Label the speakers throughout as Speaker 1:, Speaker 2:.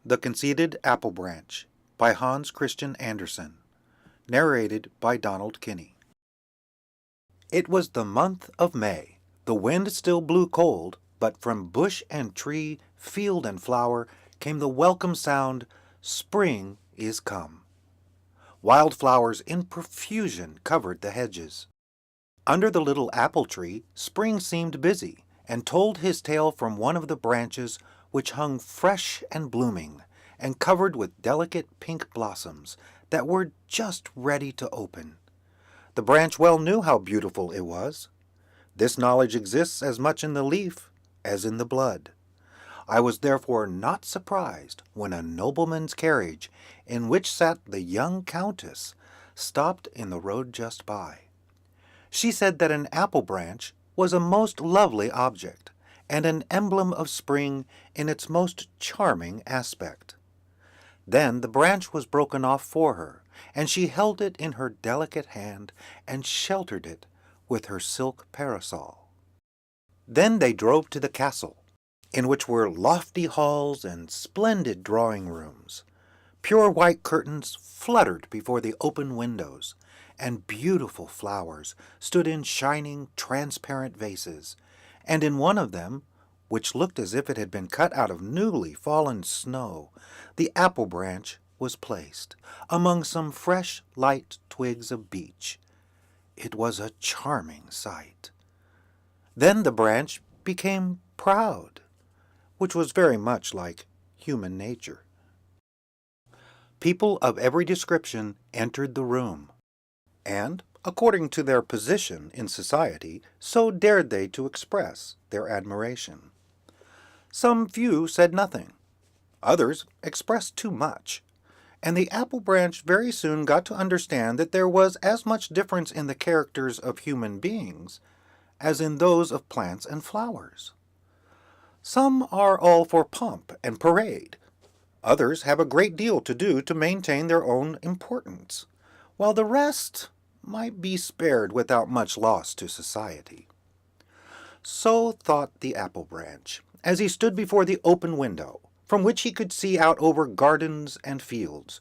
Speaker 1: The Conceited Apple Branch by Hans Christian Andersen. Narrated by Donald Kinney. It was the month of May. The wind still blew cold, but from bush and tree, field and flower, came the welcome sound, "Spring is come." Wildflowers in profusion covered the hedges. Under the little apple tree, Spring seemed busy, and told his tale from one of the branches which hung fresh and blooming, and covered with delicate pink blossoms that were just ready to open. The branch well knew how beautiful it was. This knowledge exists as much in the leaf as in the blood. I was therefore not surprised when a nobleman's carriage, in which sat the young countess, stopped in the road just by. She said that an apple branch was a most lovely object, and an emblem of spring in its most charming aspect. Then the branch was broken off for her, and she held it in her delicate hand and sheltered it with her silk parasol. Then they drove to the castle, in which were lofty halls and splendid drawing rooms. Pure white curtains fluttered before the open windows, and beautiful flowers stood in shining, transparent vases, and in one of them, which looked as if it had been cut out of newly fallen snow, the apple branch was placed, among some fresh, light twigs of beech. It was a charming sight. Then the branch became proud, which was very much like human nature. People of every description entered the room, and, according to their position in society, so dared they to express their admiration. Some few said nothing. Others expressed too much, and the apple branch very soon got to understand that there was as much difference in the characters of human beings as in those of plants and flowers. Some are all for pomp and parade. Others have a great deal to do to maintain their own importance, while the rest might be spared without much loss to society. So thought the apple branch, as he stood before the open window, from which he could see out over gardens and fields,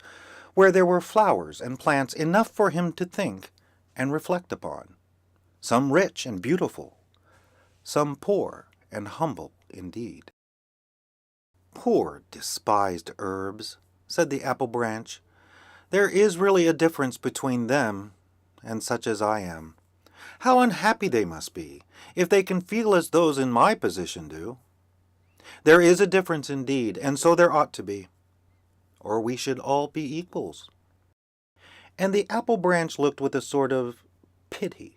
Speaker 1: where there were flowers and plants enough for him to think and reflect upon, some rich and beautiful, some poor and humble indeed. "Poor despised herbs," said the apple branch. "There is really a difference between them and such as I am. How unhappy they must be, if they can feel as those in my position do. There is a difference indeed, and so there ought to be, or we should all be equals." And the apple branch looked with a sort of pity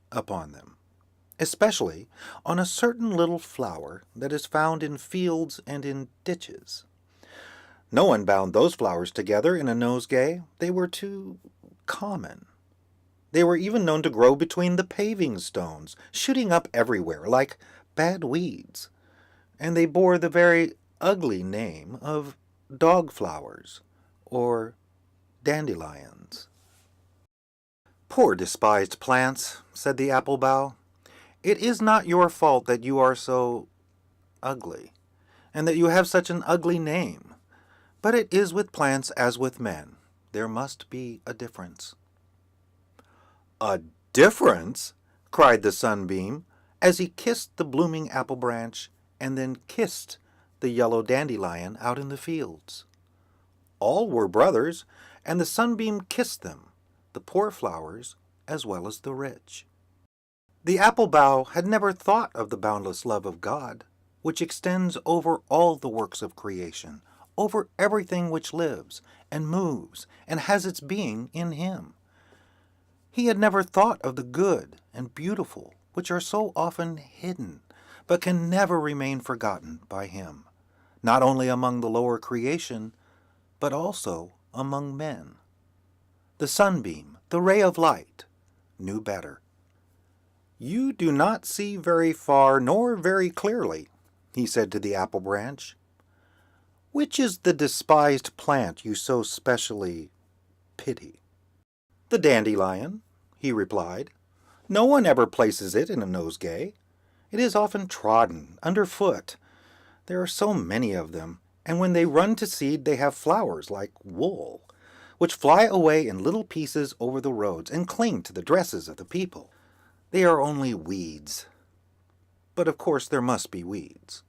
Speaker 1: upon them, especially on a certain little flower that is found in fields and in ditches. No one bound those flowers together in a nosegay. They were too common. They were even known to grow between the paving stones, shooting up everywhere like bad weeds, and they bore the very ugly name of dog flowers or dandelions. "Poor despised plants," said the apple bough. "It is not your fault that you are so ugly, and that you have such an ugly name. But it is with plants as with men. There must be a difference." "A difference?" cried the sunbeam, as he kissed the blooming apple branch and then kissed the yellow dandelion out in the fields. All were brothers, and the sunbeam kissed them, the poor flowers as well as the rich. The apple bough had never thought of the boundless love of God, which extends over all the works of creation, over everything which lives and moves and has its being in Him. He had never thought of the good and beautiful, which are so often hidden, but can never remain forgotten by Him, not only among the lower creation, but also among men. The sunbeam, the ray of light, knew better. "You do not see very far nor very clearly," he said to the apple branch. "Which is the despised plant you so specially pity?" "The dandelion," he replied. "No one ever places it in a nosegay. It is often trodden underfoot. There are so many of them, and when they run to seed they have flowers like wool, which fly away in little pieces over the roads and cling to the dresses of the people. They are only weeds. But of course there must be weeds.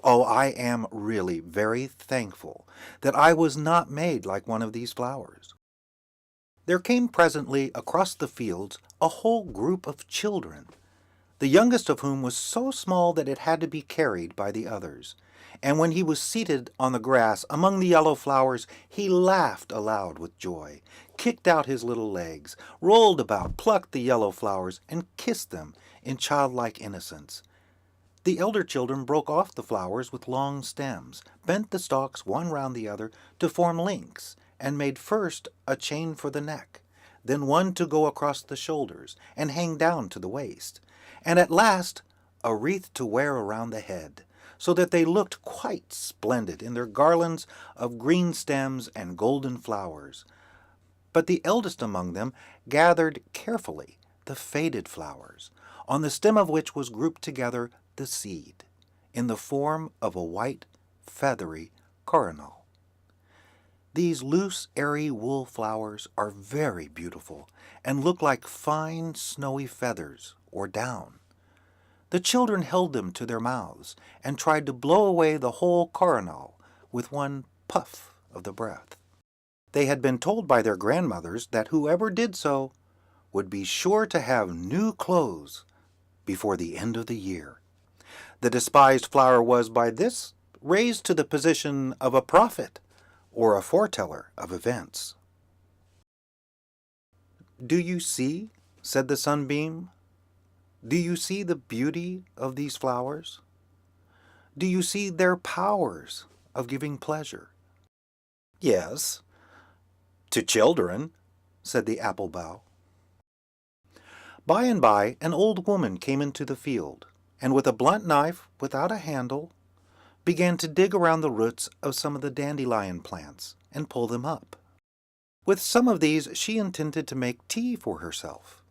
Speaker 1: Oh, I am really very thankful that I was not made like one of these flowers. There came presently across the fields a whole group of children, the youngest of whom was so small that it had to be carried by the others. And when he was seated on the grass among the yellow flowers, he laughed aloud with joy, kicked out his little legs, rolled about, plucked the yellow flowers, and kissed them in childlike innocence. The elder children broke off the flowers with long stems, bent the stalks one round the other to form links, and made first a chain for the neck, then one to go across the shoulders and hang down to the waist, and at last a wreath to wear around the head, so that they looked quite splendid in their garlands of green stems and golden flowers. But the eldest among them gathered carefully the faded flowers, on the stem of which was grouped together the seed, in the form of a white, feathery coronal. These loose, airy wool flowers are very beautiful, and look like fine, snowy feathers or down. The children held them to their mouths, and tried to blow away the whole coronal with one puff of the breath. They had been told by their grandmothers that whoever did so would be sure to have new clothes before the end of the year. The despised flower was by this raised to the position of a prophet or a foreteller of events. "Do you see?" said the sunbeam. "Do you see the beauty of these flowers? Do you see their powers of giving pleasure?" "Yes, to children," said the apple bough. By and by an old woman came into the field, and with a blunt knife without a handle began to dig around the roots of some of the dandelion plants and pull them up. With some of these she intended to make tea for herself,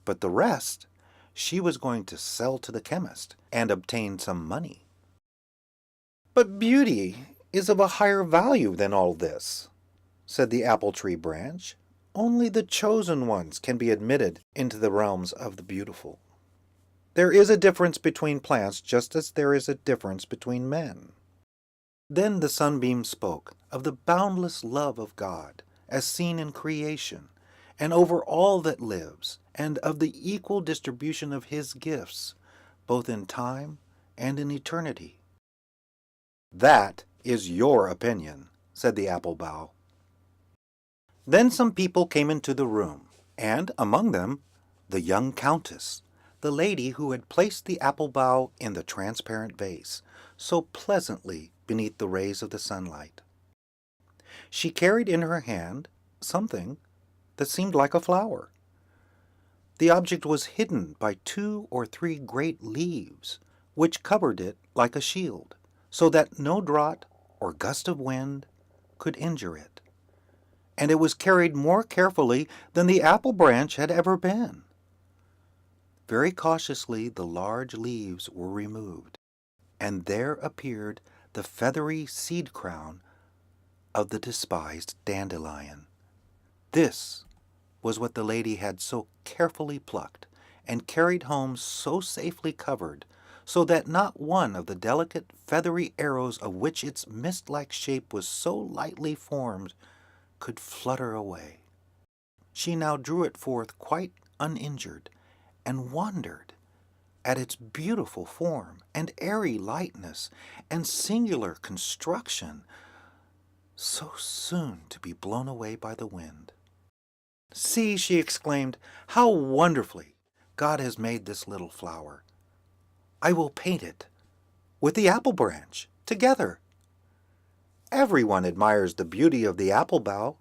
Speaker 1: but the rest she was going to sell to the chemist and obtain some money. "But beauty is of a higher value than all this," said the apple tree branch. "Only the chosen ones can be admitted into the realms of the beautiful. There is a difference between plants just as there is a difference between men." Then the sunbeam spoke of the boundless love of God as seen in creation and over all that lives, and of the equal distribution of his gifts, both in time and in eternity. "That is your opinion," said the apple bough. Then some people came into the room, and among them the young countess, the lady who had placed the apple bough in the transparent vase, so pleasantly beneath the rays of the sunlight. She carried in her hand something that seemed like a flower. The object was hidden by 2 or 3 great leaves, which covered it like a shield, so that no draught or gust of wind could injure it. And it was carried more carefully than the apple branch had ever been. Very cautiously the large leaves were removed, and there appeared the feathery seed crown of the despised dandelion. This was what the lady had so carefully plucked and carried home so safely covered, so that not one of the delicate feathery arrows of which its mist-like shape was so lightly formed could flutter away. She now drew it forth quite uninjured, and wondered at its beautiful form and airy lightness and singular construction, so soon to be blown away by the wind. "See," she exclaimed, "how wonderfully God has made this little flower. I will paint it with the apple branch together. Everyone admires the beauty of the apple bough,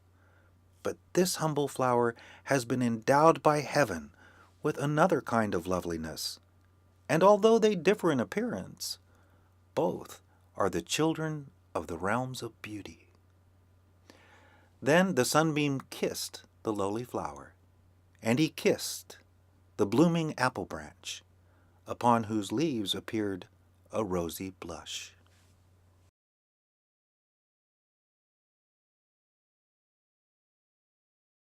Speaker 1: but this humble flower has been endowed by heaven with another kind of loveliness, and although they differ in appearance, both are the children of the realms of beauty." Then the sunbeam kissed the lowly flower, and he kissed the blooming apple branch, upon whose leaves appeared a rosy blush.